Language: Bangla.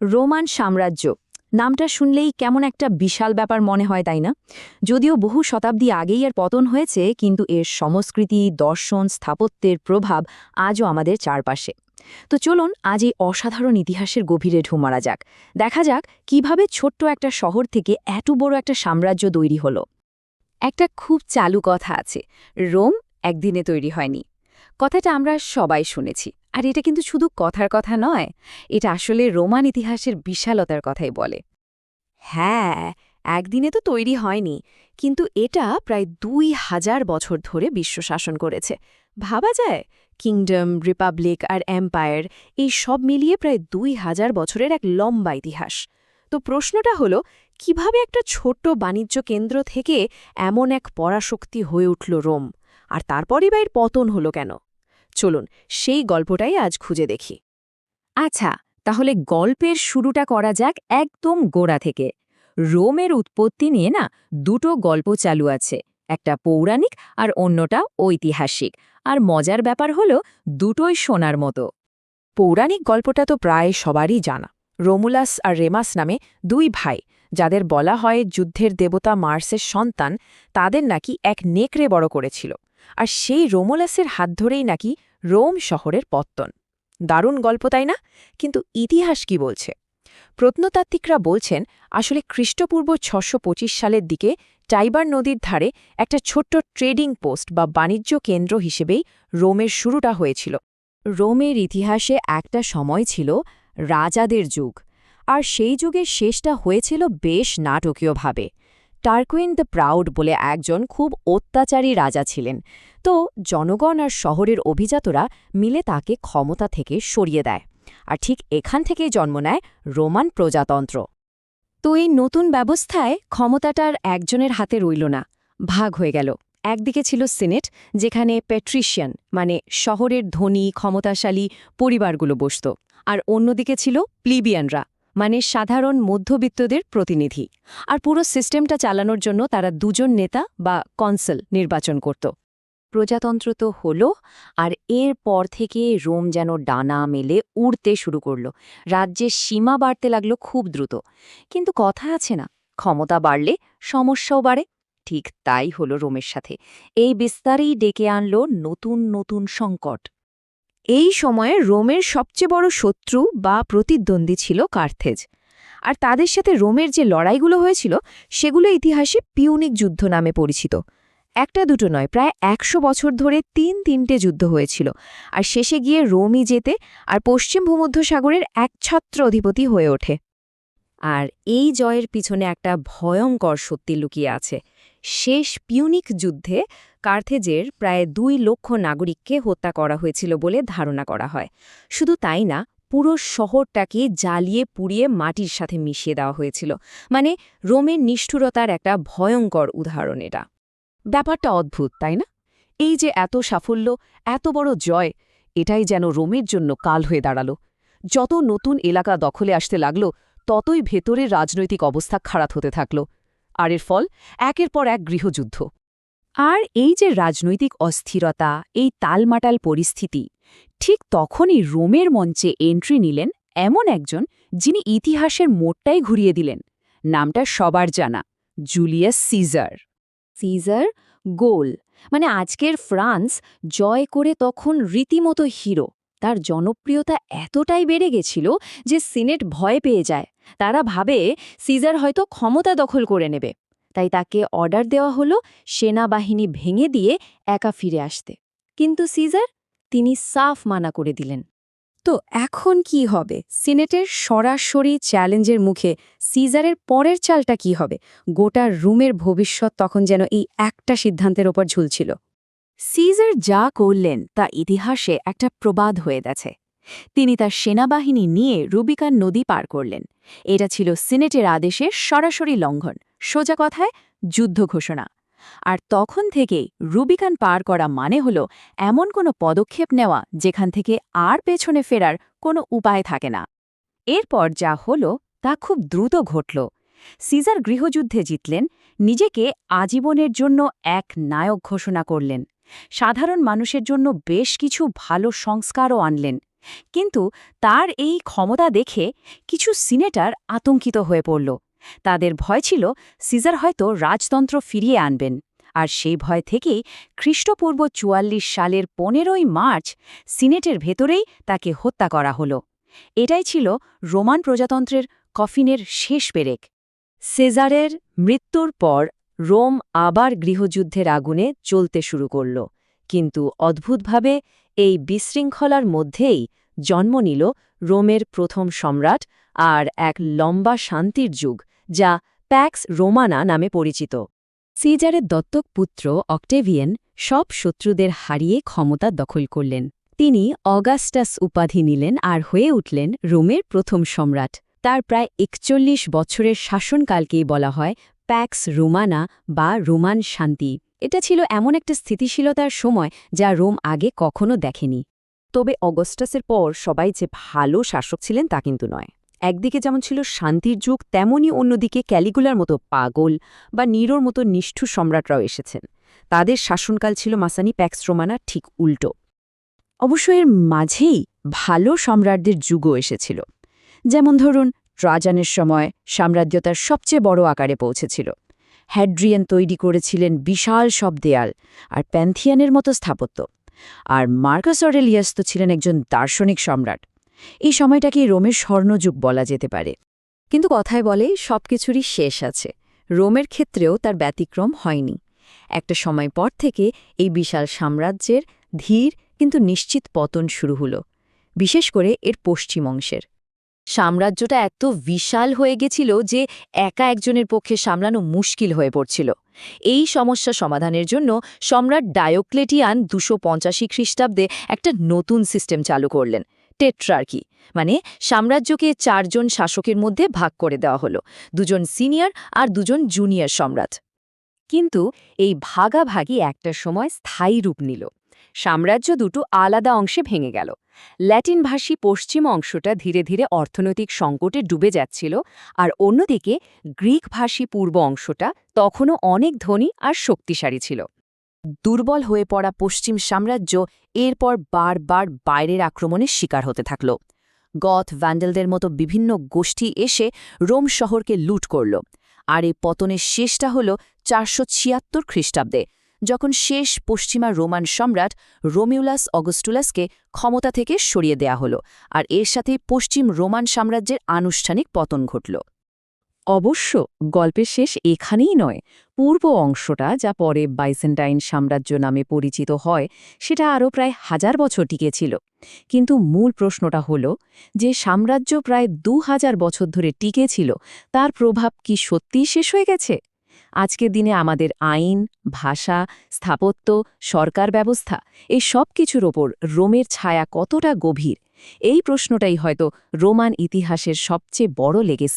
রোমান সাম্রাজ্য নামটা শুনলেই কেমন একটা বিশাল ব্যাপার মনে হয়, তাই না? যদিও বহু শতাব্দী আগেই এর পতন হয়েছে, কিন্তু এর সংস্কৃতি, দর্শন, স্থাপত্যের প্রভাব আজও আমাদের চারপাশে। তো চলুন আজ এই অসাধারণ ইতিহাসের গভীরে ঢু মারা যাক। দেখা যাক কিভাবে ছোট্ট একটা শহর থেকে এত বড় একটা সাম্রাজ্য তৈরি হলো। একটা খুব চালু কথা আছে, রোম একদিনে তৈরি হয়নি। কথাটা আমরা সবাই শুনেছি, আর এটা কিন্তু শুধু কথার কথা নয়, এটা আসলে রোমান ইতিহাসের বিশালতার কথাই বলে। হ্যাঁ, একদিনে তো তৈরি হয়নি, কিন্তু এটা প্রায় ২,০০০ বছর ধরে বিশ্ব শাসন করেছে। ভাবা যায়, কিংডম, রিপাবলিক আর এম্পায়ার, এই সব মিলিয়ে প্রায় ২,০০০ বছরের এক লম্বা ইতিহাস। তো প্রশ্নটা হলো, কিভাবে একটা ছোট্ট বাণিজ্য কেন্দ্র থেকে এমন এক পরাশক্তি হয়ে উঠল রোম, আর তারপরই বা এর পতন হলো কেন? চলুন সেই গল্পটাই আজ খুঁজে দেখি। আচ্ছা, তাহলে গল্পের শুরুটা করা যাক একদম গোড়া থেকে। রোমের উৎপত্তি নিয়ে না দুটো গল্প চালু আছে, একটা পৌরাণিক আর অন্যটা ঐতিহাসিক। আর মজার ব্যাপার হলো, দুটোই শোনার মতো। পৌরাণিক গল্পটা তো প্রায় সবারই জানা। রোমুলাস আর রেমাস নামে দুই ভাই, যাদের বলা হয় যুদ্ধের দেবতা মার্সের সন্তান, তাদের নাকি এক নেকড়ে বড় করেছিল। আর সেই রোমুলাসের হাত ধরেই নাকি রোম শহরের পত্তন। দারুণ গল্প, তাই না? কিন্তু ইতিহাস কি বলছে? প্রত্নতাত্ত্বিকরা বলছেন, আসলে খ্রিস্টপূর্ব ৬২৫ সালের দিকে টাইবার নদীর ধারে একটা ছোট্ট ট্রেডিং পোস্ট বা বাণিজ্য কেন্দ্র হিসেবেই রোমের শুরুটা হয়েছিল। রোমের ইতিহাসে একটা সময় ছিল রাজাদের যুগ, আর সেই যুগের শেষটা হয়েছিল বেশ নাটকীয়ভাবে। টার্কুইন দ্য প্রাউড বলে একজন খুব অত্যাচারী রাজা ছিলেন। তো জনগণ আর শহরের অভিজাতরা মিলে তাকে ক্ষমতা থেকে সরিয়ে দেয়, আর ঠিক এখান থেকেই জন্ম নেয় রোমান প্রজাতন্ত্র। তো এই নতুন ব্যবস্থায় ক্ষমতাটার একজনের হাতে রইল না, ভাগ হয়ে গেল। একদিকে ছিল সিনেট, যেখানে প্যাট্রিশিয়ান মানে শহরের ধনী ক্ষমতাশালী পরিবারগুলো বসত, আর অন্যদিকে ছিল প্লিবিয়ানরা মানে সাধারণ মধ্যবিত্তদের প্রতিনিধি। আর পুরো সিস্টেমটা চালানোর জন্য তারা দুজন নেতা বা কনসেল নির্বাচন করত। প্রজাতন্ত্র তো হলো, আর এর পর থেকে রোম যেন ডানা মেলে উড়তে শুরু করল। রাজ্যের সীমা বাড়তে লাগলো খুব দ্রুত। কিন্তু কথা আছে না, ক্ষমতা বাড়লে সমস্যাও বাড়ে। ঠিক তাই হলো রোমের সাথে। এই বিস্তারেই ডেকে আনলো নতুন নতুন সংকট। এই সময়ে রোমের সবচেয়ে বড় শত্রু বা প্রতিদ্বন্দ্বী ছিল কার্থেজ। আর তাদের সাথে রোমের যে লড়াইগুলো হয়েছিল, সেগুলো ইতিহাসে পিউনিক যুদ্ধ নামে পরিচিত। একটা দুটো নয়, প্রায় ১০০ বছর ধরে তিনটে যুদ্ধ হয়েছিল। আর শেষে গিয়ে রোমই জেতে আর পশ্চিম ভূমধ্যসাগরের একছত্র অধিপতি হয়ে ওঠে। আর এই জয়ের পিছনে একটা ভয়ঙ্কর সত্যি লুকিয়ে আছে। শেষ পিউনিক যুদ্ধে কার্থেজের প্রায় ২,০০,০০০ নাগরিককে হত্যা করা হয়েছিল বলে ধারণা করা হয়। শুধু তাই না, পুরো শহরটাকে জ্বালিয়ে পুড়িয়ে মাটির সাথে মিশিয়ে দেওয়া হয়েছিল। মানে রোমের নিষ্ঠুরতার একটা ভয়ঙ্কর উদাহরণ এটা। ব্যাপারটা অদ্ভুত, তাই না? এই যে এত সাফল্য, এত বড় জয়, এটাই যেন রোমের জন্য কাল হয়ে দাঁড়াল। যত নতুন এলাকা দখলে আসতে লাগল, ততই ভেতরের রাজনৈতিক অবস্থা খারাপ হতে থাকল। আর এর ফল একের পর এক গৃহযুদ্ধ। আর এই যে রাজনৈতিক অস্থিরতা, এই টালমাটাল পরিস্থিতি, ঠিক তখনই রোমের মঞ্চে এন্ট্রি নিলেন এমন একজন, যিনি ইতিহাসের মোড়টাই ঘুরিয়ে দিলেন। নামটা সবার জানা, জুলিয়াস সিজার। সিজার গোল মানে আজকের ফ্রান্স জয় করে তখন রীতিমতো হিরো। তার জনপ্রিয়তা এতটাই বেড়ে গেছিল যে সিনেট ভয় পেয়ে যায়। তারা ভাবে সিজার হয়তো ক্ষমতা দখল করে নেবে। তাই তাকে অর্ডার দেওয়া হলো সেনাবাহিনী ভেঙে দিয়ে একা ফিরে আসতে। কিন্তু সিজার, তিনি সাফ মানা করে দিলেন। তো এখন কি হবে? সিনেটের সরাসরি চ্যালেঞ্জের মুখে সিজারের পরের চালটা কি হবে? গোটা রোমের ভবিষ্যৎ তখন যেন এই একটা সিদ্ধান্তের ওপর ঝুলছিল। সিজার যা করলেন তা ইতিহাসে একটা প্রবাদ হয়ে গেছে। তিনি তার সেনাবাহিনী নিয়ে রুবিকান নদী পার করলেন। এটা ছিল সিনেটের আদেশের সরাসরি লঙ্ঘন, সোজা কথায় যুদ্ধ ঘোষণা। আর তখন থেকেই রুবিকান পার করা মানে হলো এমন কোনো পদক্ষেপ নেওয়া যেখান থেকে আর পেছনে ফেরার কোনো উপায় থাকে না। এরপর যা হলো তা খুব দ্রুত ঘটল। সিজার গৃহযুদ্ধে জিতলেন, নিজেকে আজীবনের জন্য এক নায়ক ঘোষণা করলেন। সাধারণ মানুষের জন্য বেশ কিছু ভালো সংস্কারও আনলেন। কিন্তু তার এই ক্ষমতা দেখে কিছু সিনেটর আতঙ্কিত হয়ে পড়ল। তাদের ভয় ছিল সিজার হয়তো রাজতন্ত্র ফিরিয়ে আনবেন। আর সেই ভয় থেকেই খ্রিস্টপূর্ব ৪৪ সালের ১৫ই মার্চ সিনেটের ভেতরেই তাকে হত্যা করা হলো। এটাই ছিল রোমান প্রজাতন্ত্রের কফিনের শেষ পেরেক। সেজারের মৃত্যুর পর রোম আবার গৃহযুদ্ধের আগুনে জ্বলতে শুরু করল, কিন্তু অদ্ভুতভাবে এই বিশৃঙ্খলার মধ্যেই জন্ম নিল রোমের প্রথম সম্রাট আর এক লম্বা শান্তির যুগ, যা প্যাক্স রোমানা নামে পরিচিত। সিজারের দত্তক পুত্র অক্টেভিয়ান সব শত্রুদের হারিয়ে ক্ষমতা দখল করলেন। তিনি অগাস্টাস উপাধি নিলেন আর হয়ে উঠলেন রোমের প্রথম সম্রাট। তার প্রায় ৪১ বছরের শাসনকালকেই বলা হয় প্যাক্স রোমানা বা রোমান শান্তি। এটা ছিল এমন একটা স্থিতিশীলতার সময় যা রোম আগে কখনো দেখেনি। তবে অগাস্টাসের পর সবাই যে ভালো শাসক ছিলেন তা কিন্তু নয়। একদিকে যেমন ছিল শান্তির যুগ, তেমনই অন্যদিকে ক্যালিগুলার মতো পাগল বা নিরোর মতো নিষ্ঠুর সম্রাটরাও এসেছেন। তাদের শাসনকাল ছিল মাসানি প্যাক্স রোমানা ঠিক উল্টো। অবশ্য এর মাঝেই ভালো সম্রাটদের যুগও এসেছিল। যেমন ধরুন, ট্রাজানের সময় সাম্রাজ্য তার সবচেয়ে বড় আকারে পৌঁছেছিল। হ্যাড্রিয়ান তৈরি করেছিলেন বিশাল সব দেয়াল আর প্যান্থিয়ানের মতো স্থাপত্য। আর মার্কাস অরেলিয়াস তো ছিলেন একজন দার্শনিক সম্রাট। এই সময়টাকে রোমের স্বর্ণযুগ বলা যেতে পারে। কিন্তু কথায় বলে সবকিছুরই শেষ আছে। রোমের ক্ষেত্রেও তার ব্যতিক্রম হয়নি। একটা সময় পর থেকে এই বিশাল সাম্রাজ্যের ধীর কিন্তু নিশ্চিত পতন শুরু হলো, বিশেষ করে এর পশ্চিম অংশের। সাম্রাজ্যটা এত বিশাল হয়ে গেছিল যে একা একজনের পক্ষে সামলানো মুশকিল হয়ে পড়ছিল। এই সমস্যা সমাধানের জন্য সম্রাট ডায়োক্লেটিয়ান ২৮৫ খ্রিস্টাব্দে একটা নতুন সিস্টেম চালু করলেন, টেট্রার্কি। মানে সাম্রাজ্যকে ৪ জন শাসকের মধ্যে ভাগ করে দেওয়া হলো, ২ জন সিনিয়র আর ২ জন জুনিয়র সম্রাট। কিন্তু এই ভাগাভাগি একটা সময় স্থায়ী রূপ নিল। সাম্রাজ্য দুটো আলাদা অংশে ভেঙে গেল। ল্যাটিনভাষী পশ্চিম অংশটা ধীরে ধীরে অর্থনৈতিক সংকটে ডুবে যাচ্ছিল, আর অন্যদিকে গ্রিকভাষী পূর্ব অংশটা তখনও অনেক ধনী আর শক্তিশালী ছিল। দুর্বল হয়ে পড়া পশ্চিম সাম্রাজ্য এরপর বারবার বাইরের আক্রমণের শিকার হতে থাকল। গথ, ভ্যান্ডেলদের মতো বিভিন্ন গোষ্ঠী এসে রোম শহরকে লুট করল। আর এই পতনের শেষটা হল ৪৭৬ খ্রিস্টাব্দে, যখন শেষ পশ্চিমা রোমান সম্রাট রোমিউলাস অগস্টুলাসকে ক্ষমতা থেকে সরিয়ে দেয়া হল, আর এর সাথে পশ্চিম রোমান সাম্রাজ্যের আনুষ্ঠানিক পতন ঘটল। অবশ্য গল্পের শেষ এখানেই নয়। পূর্ব অংশটা, যা পরে বাইজেন্টাইন সাম্রাজ্য নামে পরিচিত হয়, সেটা আরও প্রায় ১০০০ বছর টিকেছিল। কিন্তু মূল প্রশ্নটা হল যে সাম্রাজ্য প্রায় ২০০০ বছর ধরে টিকেছিল, তার প্রভাব কি সত্যিই শেষ হয়ে গেছে? আজকের দিনে আমাদের আইন, ভাষা, স্থাপত্য, সরকার ব্যবস্থা, এই সব কিছুর ওপর রোমের ছায়া কতটা গভীর, এই প্রশ্নটাই হয়তো রোমান ইতিহাসের সবচেয়ে বড় লেগেছে।